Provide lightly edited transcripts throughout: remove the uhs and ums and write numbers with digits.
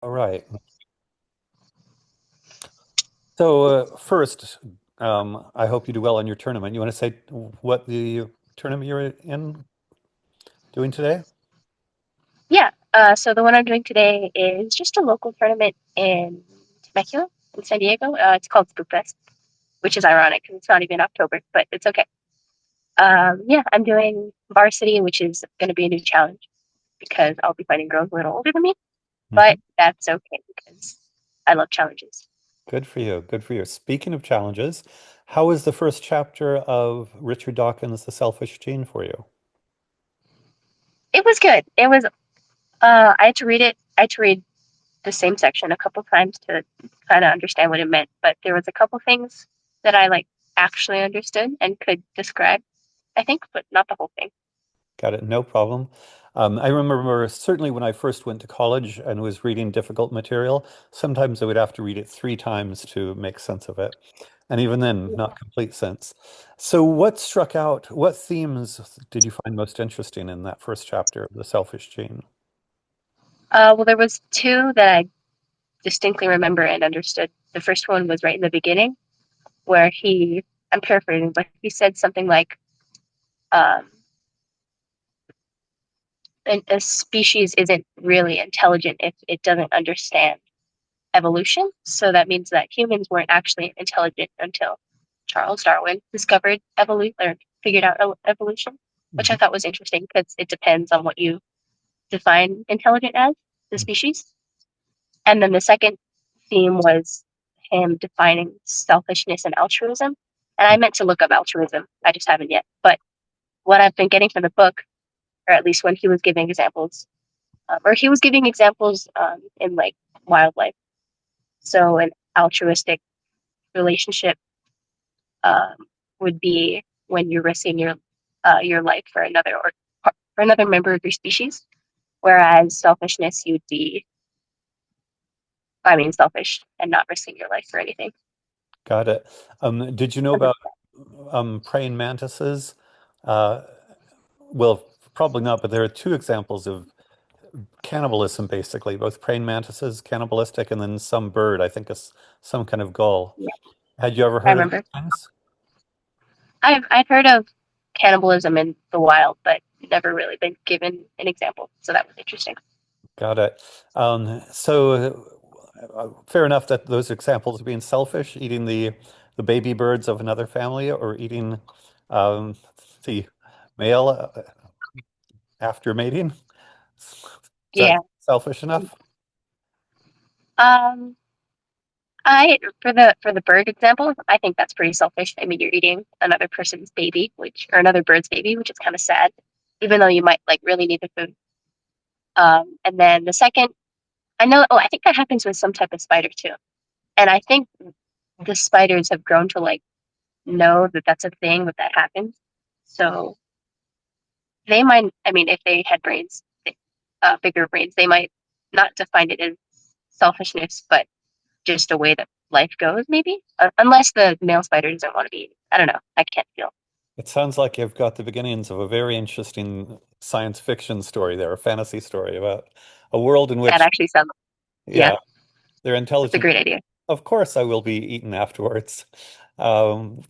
All right. So first, I hope you do well on your tournament. You want to say what the tournament you're in doing today? Yeah, so the one I'm doing today is just a local tournament in Temecula, in San Diego. It's called Spook Fest, which is ironic because it's not even October, but it's okay. Yeah, I'm doing varsity, which is going to be a new challenge because I'll be fighting girls a little older than me, but Hmm. that's okay because I love challenges. Good for you. Good for you. Speaking of challenges, how was the first chapter of Richard Dawkins' The Selfish Gene for you? It was good. I had to read it. I had to read the same section a couple times to kind of understand what it meant, but there was a couple things that I like actually understood and could describe, I think, but not the whole thing. Got it. No problem. I remember certainly when I first went to college and was reading difficult material, sometimes I would have to read it 3 times to make sense of it. And even then, not complete sense. So, what struck out? What themes did you find most interesting in that first chapter of The Selfish Gene? Well, there was two that I distinctly remember and understood. The first one was right in the beginning, where I'm paraphrasing, but he said something like, um, a species isn't really intelligent if it doesn't understand evolution. So that means that humans weren't actually intelligent until Charles Darwin discovered evolution or figured out evolution, which I Mhm. thought was interesting because it depends on what you define intelligent as, the species. And then the second theme was him defining selfishness and altruism. And I meant to look up altruism. I just haven't yet. But what I've been getting from the book, or at least when he was giving examples, or he was giving examples in like wildlife. So an altruistic relationship um, would be when you're risking your life for another or for another member of your species. Whereas selfishness, you'd be, I mean, selfish and not risking your life for anything. Got it. Did you know about praying mantises? Uh, well, probably not, but there are two examples of cannibalism, basically, both praying mantises, cannibalistic, and then some bird, I think is some kind of gull. Yeah, Had you ever I heard of remember. these things? I've heard of cannibalism in the wild, but never really been given an example. So that was interesting. Got it. Fair enough that those examples of being selfish, eating the baby birds of another family, or eating um, the male after mating. Is that Yeah. selfish enough? Um. I for the bird example, I think that's pretty selfish. I mean, you're eating another person's baby, which or another bird's baby, which is kind of sad, even though you might like really need the food. And then the second, I know. Oh, I think that happens with some type of spider too. And I think the spiders have grown to like know that that's a thing that happens. So they might. I mean, if they had brains, bigger brains, they might not define it as selfishness, but just a way that life goes, maybe. Unless the male spider doesn't want to be. I don't know. I can't feel. It sounds like you've got the beginnings of a very interesting science fiction story there, a fantasy story about a world in That which, actually sounds. Yeah, yeah, they're that's a intelligent. great idea. Of course, I will be eaten afterwards. Um,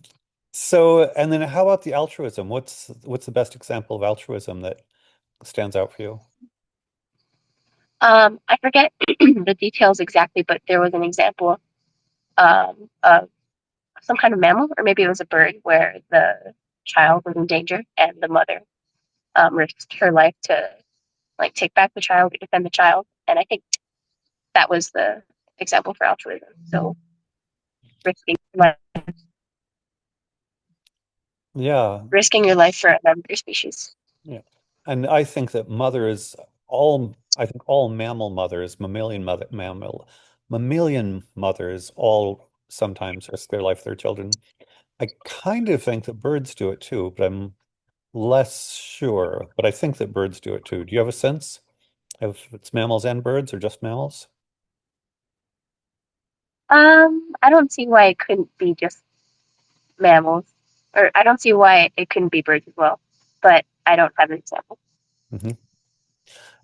and then how about the altruism? What's the best example of altruism that stands out for you? I forget the details exactly, but there was an example of some kind of mammal, or maybe it was a bird, where the child was in danger and the mother risked her life to like take back the child or defend the child. And I think that was the example for altruism. So risking life, Yeah, risking your life for another species. yeah. And I think all mammal mothers, mammalian mothers all sometimes risk their life for their children. I kind of think that birds do it too, but I'm less sure. But I think that birds do it too. Do you have a sense if it's mammals and birds or just mammals? I don't see why it couldn't be just mammals, or I don't see why it couldn't be birds as well. But I don't have an example. Hmm.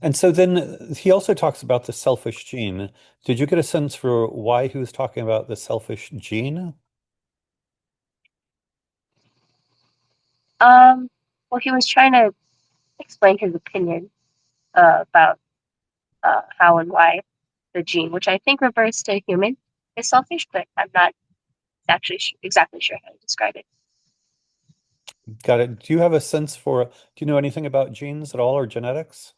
And so then he also talks about the selfish gene. Did you get a sense for why he was talking about the selfish gene? Um, well, he was trying to explain his opinion about how and why the gene, which I think refers to human, is selfish, but I'm not actually exactly sure how to describe it. Got it. Do you have a sense for, do you know anything about genes at all or genetics?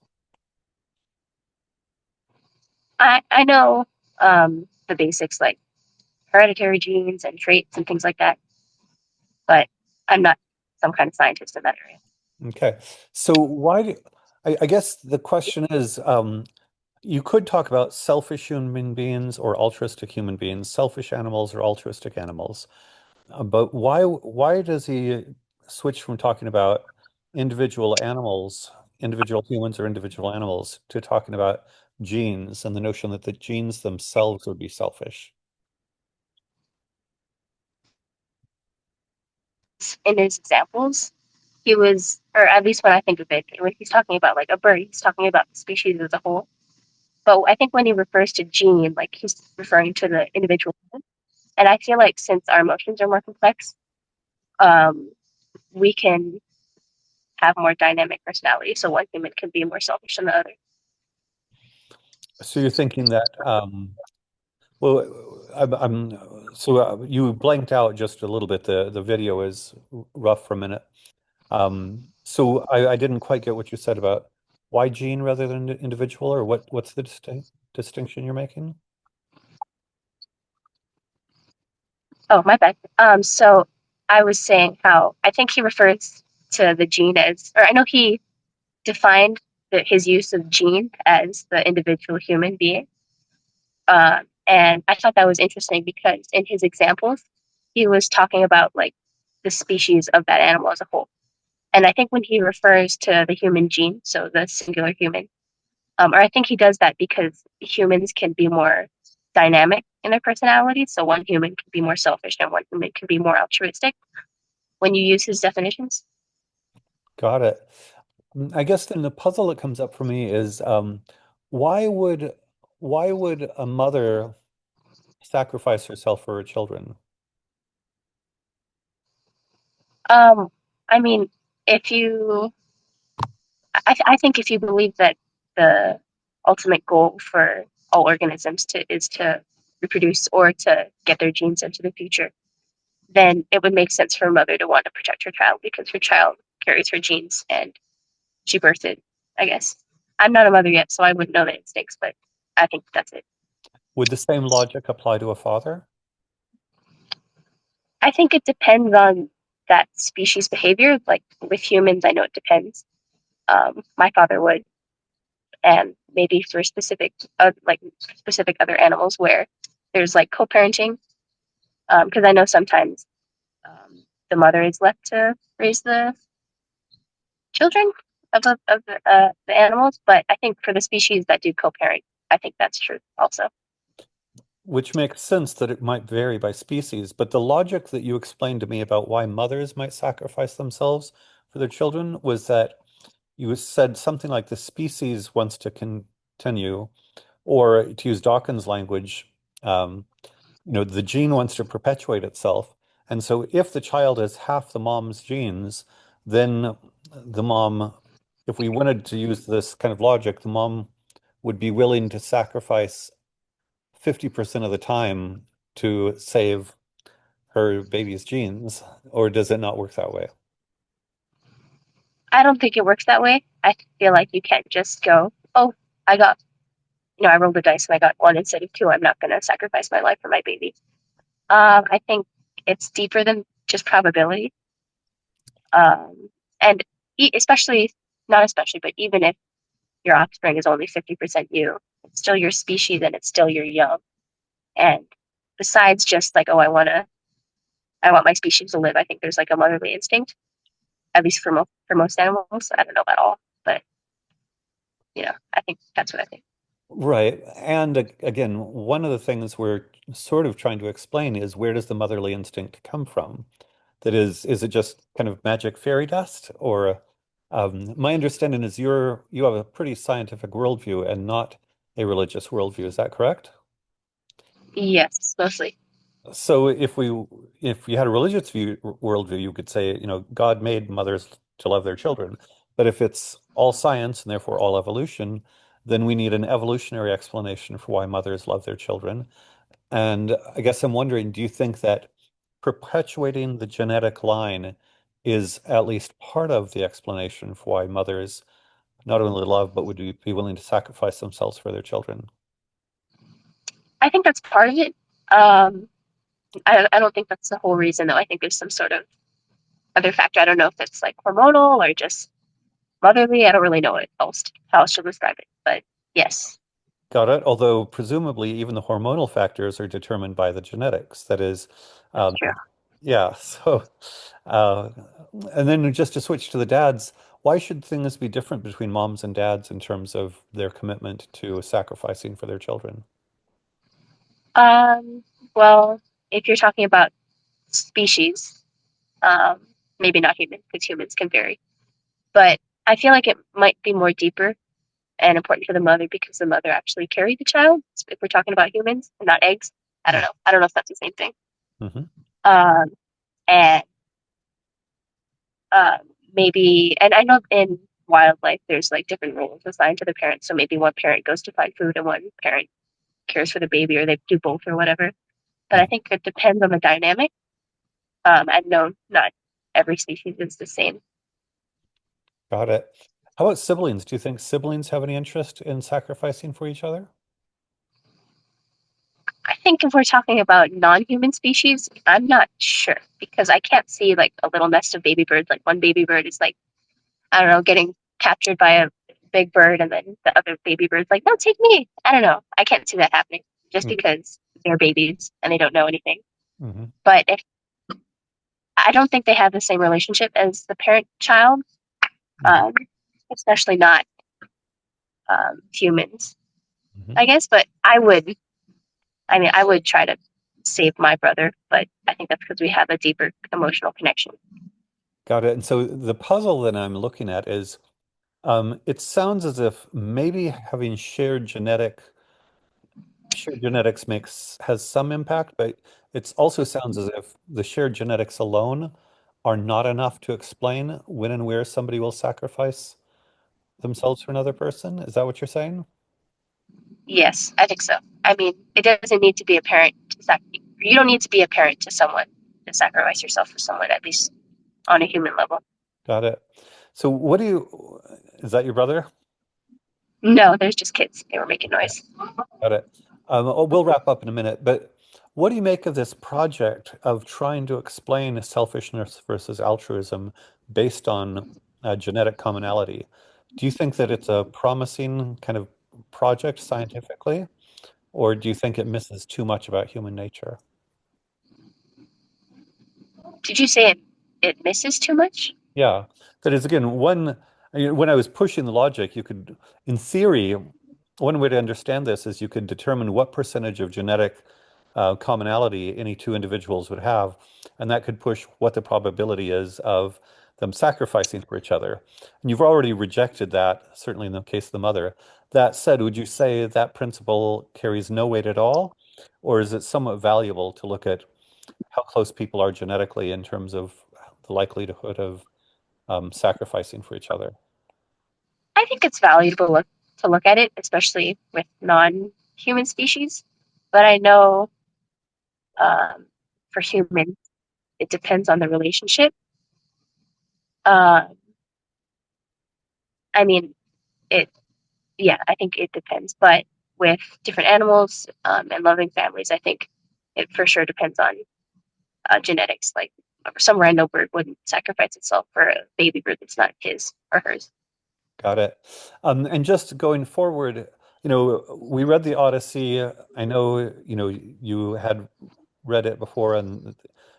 I know the basics like hereditary genes and traits and things like that, but I'm not some kind of scientist in that area. Okay. So why do, I guess the question is, you could talk about selfish human beings or altruistic human beings, selfish animals or altruistic animals. But why does he switch from talking about individual animals, individual humans or individual animals, to talking about genes and the notion that the genes themselves would be selfish? In his examples, he was, or at least when I think of it, when he's talking about like a bird, he's talking about the species as a whole. But I think when he refers to gene, like he's referring to the individual. And I feel like since our emotions are more complex, um, we can have more dynamic personality. So one human can be more selfish than the other. So you're thinking that, well, so you blanked out just a little bit. The video is rough for a minute. So I didn't quite get what you said about why gene rather than individual, or what's the distinction you're making? Oh, my bad. So I was saying how I think he refers to the gene as, or I know he defined his use of gene as the individual human being. And I thought that was interesting because in his examples, he was talking about like the species of that animal as a whole. And I think when he refers to the human gene, so the singular human, or I think he does that because humans can be more dynamic in their personality. So one human can be more selfish and one human can be more altruistic when you use his definitions. Got it. I guess then the puzzle that comes up for me is why would why would a mother sacrifice herself for her children? Um, I mean, if you, I think if you believe that the ultimate goal for all organisms is to reproduce or to get their genes into the future, then it would make sense for a mother to want to protect her child because her child carries her genes and she birthed it, I guess. I'm not a mother yet, so I wouldn't know the instincts, but I think that's it. Would the same logic apply to a father? I think it depends on that species behavior. Like with humans, I know it depends. My father would, and maybe for like specific other animals where there's like co-parenting. Because I know sometimes the mother is left to raise the children of the animals, but I think for the species that do co-parent, I think that's true also. Which makes sense that it might vary by species, but the logic that you explained to me about why mothers might sacrifice themselves for their children was that you said something like the species wants to continue, or to use Dawkins' language, the gene wants to perpetuate itself. And so if the child has half the mom's genes, then the mom, if we wanted to use this kind of logic, the mom would be willing to sacrifice 50% of the time to save her baby's genes, or does it not work that way? I don't think it works that way. I feel like you can't just go, oh, I got, I rolled the dice and I got one instead of two. I'm not going to sacrifice my life for my baby. I think it's deeper than just probability. Um, and especially, not especially, but even if your offspring is only 50% you, it's still your species and it's still your young. And besides just like, oh, I want my species to live, I think there's like a motherly instinct, at least for most animals. I don't know about all, but I think that's what I think. Right. And again, one of the things we're sort of trying to explain is where does the motherly instinct come from? That is it just kind of magic fairy dust or My understanding is you have a pretty scientific worldview and not a religious worldview. Is that correct? Yes, mostly. So if you had a religious worldview, you could say, God made mothers to love their children. But if it's all science and therefore all evolution, then we need an evolutionary explanation for why mothers love their children. And I guess I'm wondering, do you think that perpetuating the genetic line is at least part of the explanation for why mothers not only love, but would be willing to sacrifice themselves for their children? I think that's part of it. Um, I don't think that's the whole reason, though. I think there's some sort of other factor. I don't know if it's like hormonal or just motherly. I don't really know how else to describe it, but yes, Got it. Although presumably even the hormonal factors are determined by the genetics. That is, that's um, true. yeah. So, uh, and then just to switch to the dads, why should things be different between moms and dads in terms of their commitment to sacrificing for their children? Um, well, if you're talking about species, um, maybe not human, because humans can vary, but I feel like it might be more deeper and important for the mother because the mother actually carried the child. If we're talking about humans and not eggs, I don't know. I don't know if that's the same thing. Mm-hmm. Um, and um, maybe, and I know in wildlife there's like different roles assigned to the parents. So maybe one parent goes to find food and one parent cares for the baby, or they do both or whatever. But I think it depends on the dynamic. And no, not every species is the same. Got it. How about siblings? Do you think siblings have any interest in sacrificing for each other? I think if we're talking about non-human species, I'm not sure because I can't see like a little nest of baby birds. Like one baby bird is like, I don't know, getting captured by a big bird, and then the other baby bird's like, no, take me. I don't know. I can't see that happening just because they're babies and they don't know anything. Mm-hmm. But if I don't think they have the same relationship as the parent-child, Mm-hmm. um, especially not humans, Mm-hmm. I guess. But I would, I mean, I would try to save my brother, but I think that's because we have a deeper emotional connection. Got it. And so the puzzle that I'm looking at is it sounds as if maybe having shared genetics has some impact, but it also sounds as if the shared genetics alone are not enough to explain when and where somebody will sacrifice themselves for another person. Is that what you're saying? Yes, I think so. I mean, it doesn't need to be a parent to you don't need to be a parent to someone to sacrifice yourself for someone, at least on a human level. Got it. So is that your brother? No, there's just kids. They were making Yeah. noise. Got it. We'll wrap up in a minute, but what do you make of this project of trying to explain selfishness versus altruism based on genetic commonality? Do you think that it's a promising kind of project scientifically, or do you think it misses too much about human nature? Did you say it misses too much? Yeah, that is again when I was pushing the logic, in theory, one way to understand this is you could determine what percentage of genetic commonality any two individuals would have, and that could push what the probability is of them sacrificing for each other. And you've already rejected that, certainly in the case of the mother. That said, would you say that principle carries no weight at all, or is it somewhat valuable to look at how close people are genetically in terms of the likelihood of sacrificing for each other? I think it's valuable to look at it, especially with non-human species. But I know um, for humans, it depends on the relationship. Uh, I mean, it. Yeah, I think it depends. But with different animals and loving families, I think it for sure depends on genetics. Like some random bird wouldn't sacrifice itself for a baby bird that's not his or hers. Got it. And just going forward, we read the Odyssey. I know, you had read it before, and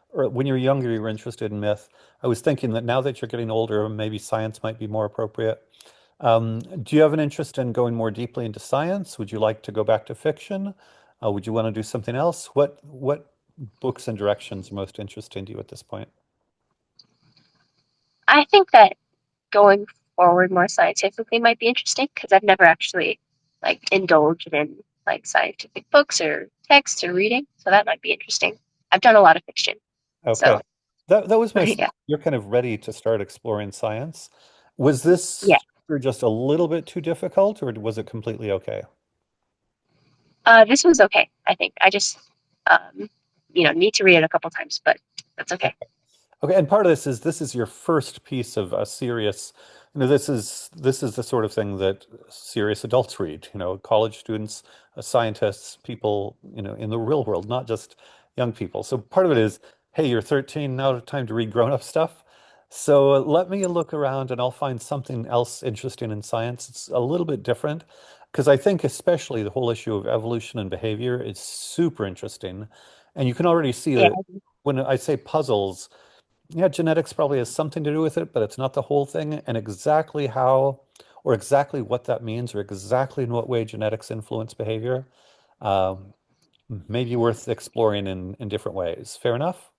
or when you were younger, you were interested in myth. I was thinking that now that you're getting older, maybe science might be more appropriate. Do you have an interest in going more deeply into science? Would you like to go back to fiction? Would you want to do something else? What books and directions are most interesting to you at this point? I think that going forward more scientifically might be interesting because I've never actually like indulged in like scientific books or texts or reading, so that might be interesting. I've done a lot of fiction, Okay. so That was my yeah, sense. You're kind of ready to start exploring science. Was this yeah. chapter just a little bit too difficult, or was it completely okay? This was okay. I think I just um, need to read it a couple times, but that's okay. Okay, and part of this is your first piece of a serious, this is the sort of thing that serious adults read, college students, scientists, people, in the real world, not just young people. So part of it is, hey, you're 13, now time to read grown-up stuff. So let me look around and I'll find something else interesting in science. It's a little bit different because I think especially the whole issue of evolution and behavior is super interesting. And you can already see Yeah. that when I say puzzles, yeah, genetics probably has something to do with it, but it's not the whole thing. And exactly how or exactly what that means or exactly in what way genetics influence behavior um, may be worth exploring in different ways. Fair enough?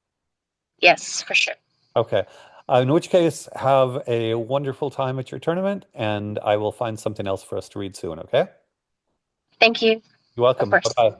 Yes, for sure. Okay. In which case, have a wonderful time at your tournament, and I will find something else for us to read soon, okay? Thank you. You're Of welcome. course. Bye-bye.